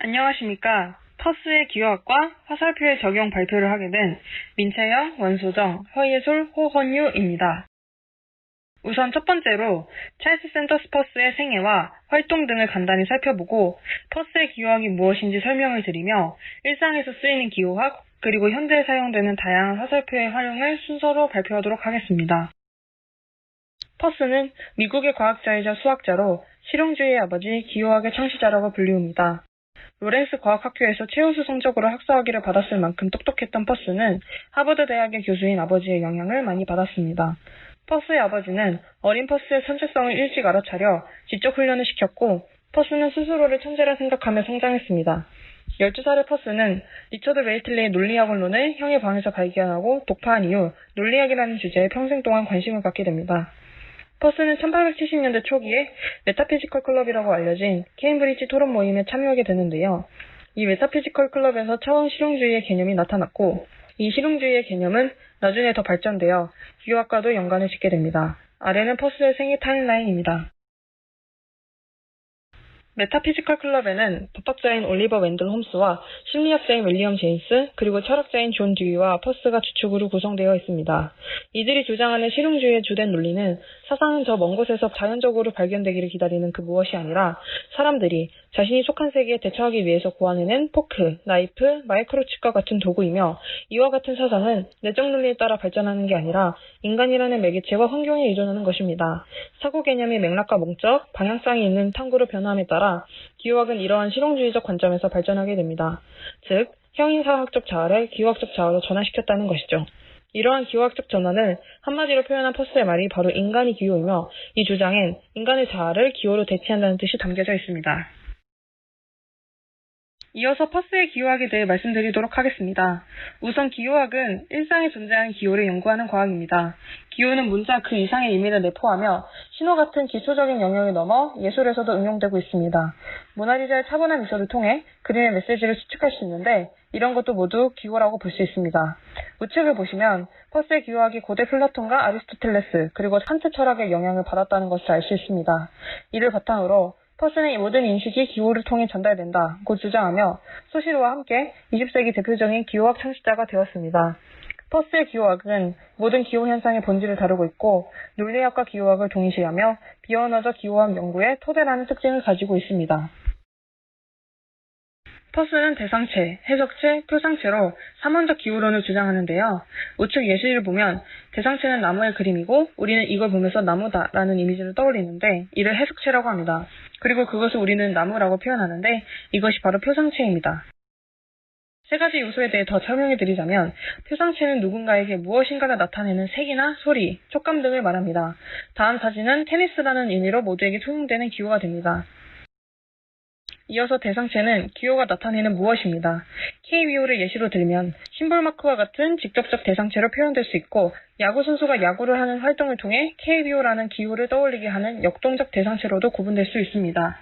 안녕하십니까. 퍼스의 기호학과 화살표의 적용 발표를 하게 된 민채영, 원소정, 허예솔, 호헌유입니다. 우선 첫 번째로 찰스 샌더스 퍼스의 생애와 활동 등을 간단히 살펴보고 퍼스의 기호학이 무엇인지 설명을 드리며 일상에서 쓰이는 기호학, 그리고 현대에 사용되는 다양한 화살표의 활용을 순서로 발표하도록 하겠습니다. 퍼스는 미국의 과학자이자 수학자로 실용주의의 아버지, 기호학의 창시자라고 불리웁니다. 로렌스 과학학교에서 최우수 성적으로 학사학위를 받았을 만큼 똑똑했던 퍼스는 하버드 대학의 교수인 아버지의 영향을 많이 받았습니다. 퍼스의 아버지는 어린 퍼스의 천재성을 일찍 알아차려 지적 훈련을 시켰고, 퍼스는 스스로를 천재라 생각하며 성장했습니다. 12살의 퍼스는 리처드 웨이틀리의 논리학원론을 형의 방에서 발견하고 독파한 이후 논리학이라는 주제에 평생 동안 관심을 갖게 됩니다. 퍼스는 1870년대 초기에 메타피지컬 클럽이라고 알려진 케임브리지 토론 모임에 참여하게 되는데요. 이 메타피지컬 클럽에서 처음 실용주의의 개념이 나타났고, 이 실용주의의 개념은 나중에 더 발전되어 기호학과도 연관을 짓게 됩니다. 아래는 퍼스의 생애 타임라인입니다. 메타피지컬 클럽에는 법학자인 올리버 웬들 홈스와 심리학자인 윌리엄 제임스, 그리고 철학자인 존 듀이와 퍼스가 주축으로 구성되어 있습니다. 이들이 주장하는 실용주의의 주된 논리는 사상은 저 먼 곳에서 자연적으로 발견되기를 기다리는 그 무엇이 아니라 사람들이 자신이 속한 세계에 대처하기 위해서 고안해낸 포크, 나이프, 마이크로칩과 같은 도구이며, 이와 같은 사상은 내적 논리에 따라 발전하는 게 아니라 인간이라는 매개체와 환경에 의존하는 것입니다. 사고 개념의 맥락과 목적, 방향성이 있는 탐구로 변화함에 따라 기호학은 이러한 실용주의적 관점에서 발전하게 됩니다. 즉, 형이사학적 자아를 기호학적 자아로 전환시켰다는 것이죠. 이러한 기호학적 전환을 한마디로 표현한 퍼스의 말이 바로 인간이 기호이며, 이 주장엔 인간의 자아를 기호로 대체한다는 뜻이 담겨져 있습니다. 이어서 퍼스의 기호학에 대해 말씀드리도록 하겠습니다. 우선 기호학은 일상에 존재하는 기호를 연구하는 과학입니다. 기호는 문자 그 이상의 의미를 내포하며 신호 같은 기초적인 영역을 넘어 예술에서도 응용되고 있습니다. 모나리자의 차분한 미소를 통해 그림의 메시지를 추측할 수 있는데, 이런 것도 모두 기호라고 볼 수 있습니다. 우측을 보시면 퍼스의 기호학이 고대 플라톤과 아리스토텔레스, 그리고 칸트 철학의 영향을 받았다는 것을 알 수 있습니다. 이를 바탕으로 퍼스는 이 모든 인식이 기호를 통해 전달된다고 주장하며 소시로와 함께 20세기 대표적인 기호학 창시자가 되었습니다. 퍼스의 기호학은 모든 기호 현상의 본질을 다루고 있고, 논리학과 기호학을 동시하며 비언어적 기호학 연구의 토대라는 특징을 가지고 있습니다. 퍼스는 대상체, 해석체, 표상체로 3원적 기호론을 주장하는데요. 우측 예시를 보면 대상체는 나무의 그림이고 우리는 이걸 보면서 나무다라는 이미지를 떠올리는데, 이를 해석체라고 합니다. 그리고 그것을 우리는 나무라고 표현하는데, 이것이 바로 표상체입니다. 세 가지 요소에 대해 더 설명해드리자면, 표상체는 누군가에게 무엇인가를 나타내는 색이나 소리, 촉감 등을 말합니다. 다음 사진은 테니스라는 의미로 모두에게 통용되는 기호가 됩니다. 이어서 대상체는 기호가 나타내는 무엇입니다. KBO를 예시로 들면 심볼마크와 같은 직접적 대상체로 표현될 수 있고, 야구 선수가 야구를 하는 활동을 통해 KBO라는 기호를 떠올리게 하는 역동적 대상체로도 구분될 수 있습니다.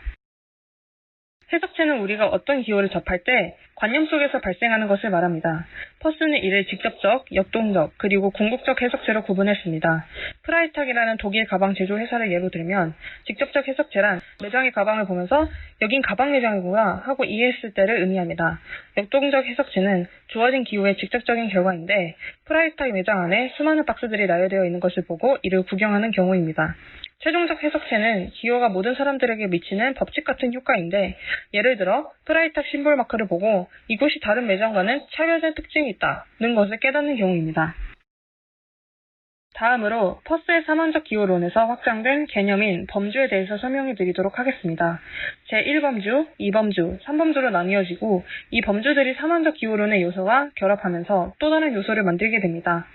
해석체는 우리가 어떤 기호를 접할 때 관념 속에서 발생하는 것을 말합니다. 퍼스는 이를 직접적, 역동적, 그리고 궁극적 해석체로 구분했습니다. 프라이탁이라는 독일 가방 제조 회사를 예로 들면, 직접적 해석체란 매장의 가방을 보면서 여긴 가방 매장이구나 하고 이해했을 때를 의미합니다. 역동적 해석체는 주어진 기호의 직접적인 결과인데, 프라이탁 매장 안에 수많은 박스들이 나열되어 있는 것을 보고 이를 구경하는 경우입니다. 최종적 해석체는 기호가 모든 사람들에게 미치는 법칙 같은 효과인데, 예를 들어 프라이탁 심볼 마크를 보고 이곳이 다른 매장과는 차별된 특징이 있다는 것을 깨닫는 경우입니다. 다음으로 퍼스의 3원적 기호론에서 확장된 개념인 범주에 대해서 설명해 드리도록 하겠습니다. 제1범주, 2범주, 3범주로 나뉘어지고, 이 범주들이 3원적 기호론의 요소와 결합하면서 또 다른 요소를 만들게 됩니다.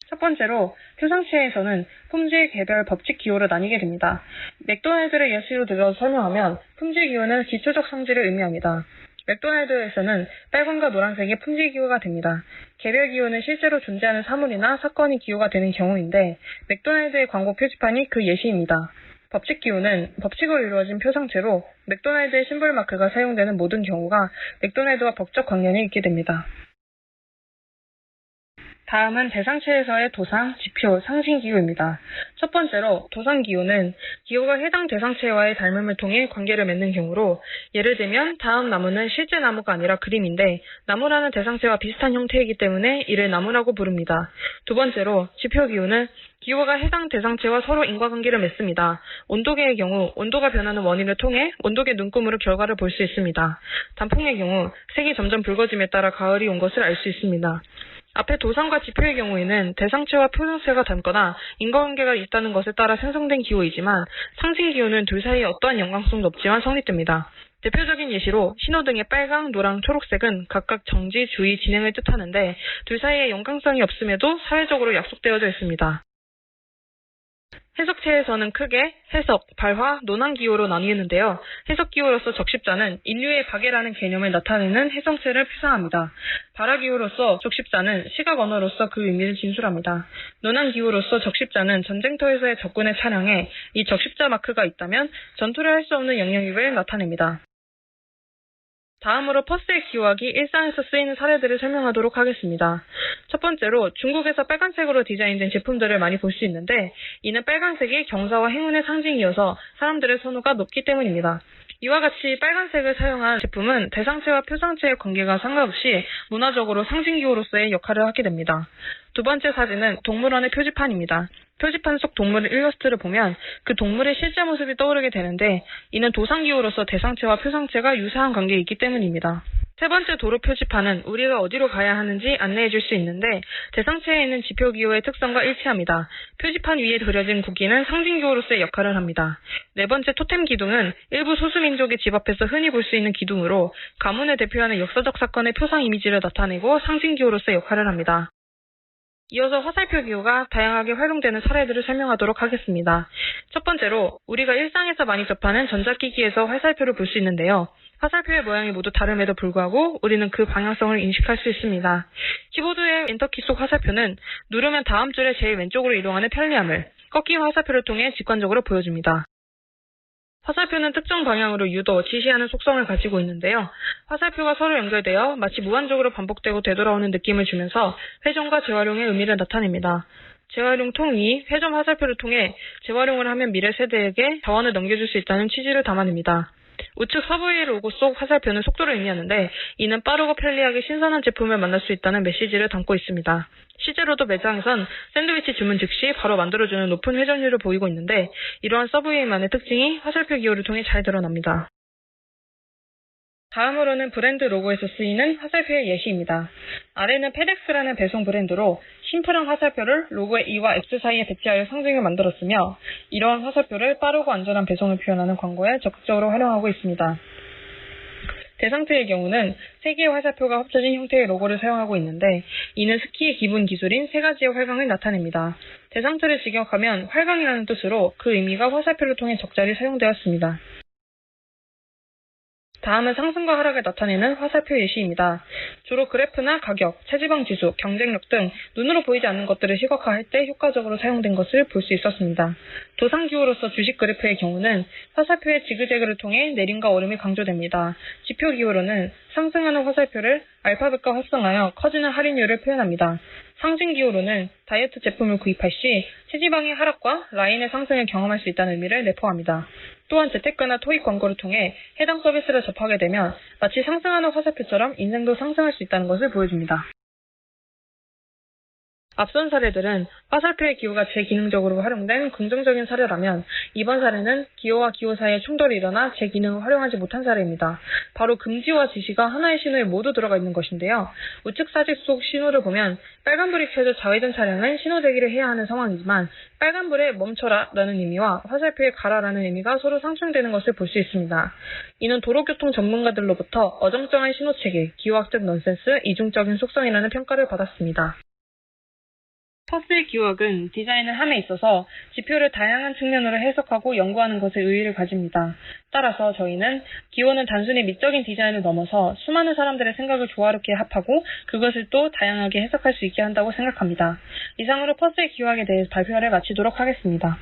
첫 번째로 표상체에서는 품질 개별 법칙 기호로 나뉘게 됩니다. 맥도날드를 예시로 들어서 설명하면 품질 기호는 기초적 성질을 의미합니다. 맥도날드에서는 빨간과 노란색이 품질 기호가 됩니다. 개별 기호는 실제로 존재하는 사물이나 사건이 기호가 되는 경우인데, 맥도날드의 광고 표지판이 그 예시입니다. 법칙 기호는 법칙으로 이루어진 표상체로 맥도날드의 심볼 마크가 사용되는 모든 경우가 맥도날드와 법적 관련이 있게 됩니다. 다음은 대상체에서의 도상, 지표, 상징기호입니다. 첫 번째로 도상기호는 기호가 해당 대상체와의 닮음을 통해 관계를 맺는 경우로, 예를 들면 다음 나무는 실제 나무가 아니라 그림인데 나무라는 대상체와 비슷한 형태이기 때문에 이를 나무라고 부릅니다. 두 번째로 지표기호는 기호가 해당 대상체와 서로 인과관계를 맺습니다. 온도계의 경우 온도가 변하는 원인을 통해 온도계 눈금으로 결과를 볼 수 있습니다. 단풍의 경우 색이 점점 붉어짐에 따라 가을이 온 것을 알 수 있습니다. 앞에 도상과 지표의 경우에는 대상체와 표상체가 닮거나 인과관계가 있다는 것에 따라 생성된 기호이지만, 상징기호는 둘 사이에 어떠한 연관성도 없지만 성립됩니다. 대표적인 예시로 신호등의 빨강, 노랑, 초록색은 각각 정지, 주의, 진행을 뜻하는데 둘 사이에 연관성이 없음에도 사회적으로 약속되어져 있습니다. 해석체에서는 크게 해석, 발화, 논환기호로 나뉘는데요. 해석기호로서 적십자는 인류의 박애라는 개념을 나타내는 해성체를 표상합니다. 발화기호로서 적십자는 시각 언어로서 그 의미를 진술합니다. 논환기호로서 적십자는 전쟁터에서의 적군의 차량에 이 적십자 마크가 있다면 전투를 할 수 없는 영향력을 나타냅니다. 다음으로 퍼스의 기호학이 일상에서 쓰이는 사례들을 설명하도록 하겠습니다. 첫 번째로 중국에서 빨간색으로 디자인된 제품들을 많이 볼 수 있는데, 이는 빨간색이 경사와 행운의 상징이어서 사람들의 선호가 높기 때문입니다. 이와 같이 빨간색을 사용한 제품은 대상체와 표상체의 관계가 상관없이 문화적으로 상징기호로서의 역할을 하게 됩니다. 두 번째 사진은 동물원의 표지판입니다. 표지판 속 동물의 일러스트를 보면 그 동물의 실제 모습이 떠오르게 되는데, 이는 도상기호로서 대상체와 표상체가 유사한 관계에 있기 때문입니다. 세 번째 도로 표지판은 우리가 어디로 가야 하는지 안내해 줄 수 있는데, 대상체에 있는 지표기호의 특성과 일치합니다. 표지판 위에 그려진 국기는 상징기호로서의 역할을 합니다. 네 번째 토템 기둥은 일부 소수민족의 집 앞에서 흔히 볼 수 있는 기둥으로 가문을 대표하는 역사적 사건의 표상 이미지를 나타내고 상징기호로서의 역할을 합니다. 이어서 화살표 기호가 다양하게 활용되는 사례들을 설명하도록 하겠습니다. 첫 번째로 우리가 일상에서 많이 접하는 전자기기에서 화살표를 볼 수 있는데요. 화살표의 모양이 모두 다름에도 불구하고 우리는 그 방향성을 인식할 수 있습니다. 키보드의 엔터키 속 화살표는 누르면 다음 줄의 제일 왼쪽으로 이동하는 편리함을, 꺾인 화살표를 통해 직관적으로 보여줍니다. 화살표는 특정 방향으로 유도, 지시하는 속성을 가지고 있는데요. 화살표가 서로 연결되어 마치 무한적으로 반복되고 되돌아오는 느낌을 주면서 회전과 재활용의 의미를 나타냅니다. 재활용 통2, 회전 화살표를 통해 재활용을 하면 미래 세대에게 자원을 넘겨줄 수 있다는 취지를 담아냅니다. 우측 서브웨이 로고 속 화살표는 속도를 의미하는데, 이는 빠르고 편리하게 신선한 제품을 만날 수 있다는 메시지를 담고 있습니다. 실제로도 매장에선 샌드위치 주문 즉시 바로 만들어주는 높은 회전율을 보이고 있는데, 이러한 서브웨이만의 특징이 화살표 기호를 통해 잘 드러납니다. 다음으로는 브랜드 로고에서 쓰이는 화살표의 예시입니다. 아래는 페덱스라는 배송 브랜드로 심플한 화살표를 로고의 E와 X 사이에 배치하여 상징을 만들었으며, 이러한 화살표를 빠르고 안전한 배송을 표현하는 광고에 적극적으로 활용하고 있습니다. 대상체의 경우는 세 개의 화살표가 합쳐진 형태의 로고를 사용하고 있는데, 이는 스키의 기본 기술인 세 가지의 활강을 나타냅니다. 대상체를 직역하면 활강이라는 뜻으로 그 의미가 화살표를 통해 적절히 사용되었습니다. 다음은 상승과 하락을 나타내는 화살표 예시입니다. 주로 그래프나 가격, 체지방 지수, 경쟁력 등 눈으로 보이지 않는 것들을 시각화할 때 효과적으로 사용된 것을 볼 수 있었습니다. 도상기호로서 주식 그래프의 경우는 화살표의 지그재그를 통해 내림과 오름이 강조됩니다. 지표기호로는 상승하는 화살표를 알파벳과 합성하여 커지는 할인율을 표현합니다. 상징기호로는 다이어트 제품을 구입할 시 체지방의 하락과 라인의 상승을 경험할 수 있다는 의미를 내포합니다. 또한 재테크나 토익 광고를 통해 해당 서비스를 접하게 되면 마치 상승하는 화살표처럼 인생도 상승할 수 있다는 것을 보여줍니다. 앞선 사례들은 화살표의 기호가 제기능적으로 활용된 긍정적인 사례라면, 이번 사례는 기호와 기호 사이에 충돌이 일어나 제 기능을 활용하지 못한 사례입니다. 바로 금지와 지시가 하나의 신호에 모두 들어가 있는 것인데요. 우측 사진 속 신호를 보면 빨간불이 켜져 좌회전 차량은 신호 대기를 해야 하는 상황이지만, 빨간불에 멈춰라 라는 의미와 화살표에 가라라는 의미가 서로 상충되는 것을 볼 수 있습니다. 이는 도로교통 전문가들로부터 어정쩡한 신호체계, 기호학적 넌센스, 이중적인 속성이라는 평가를 받았습니다. 퍼스의 기호학은 디자인을 함에 있어서 지표를 다양한 측면으로 해석하고 연구하는 것에 의의를 가집니다. 따라서 저희는 기호는 단순히 미적인 디자인을 넘어서 수많은 사람들의 생각을 조화롭게 합하고 그것을 또 다양하게 해석할 수 있게 한다고 생각합니다. 이상으로 퍼스의 기호학에 대해 발표를 마치도록 하겠습니다.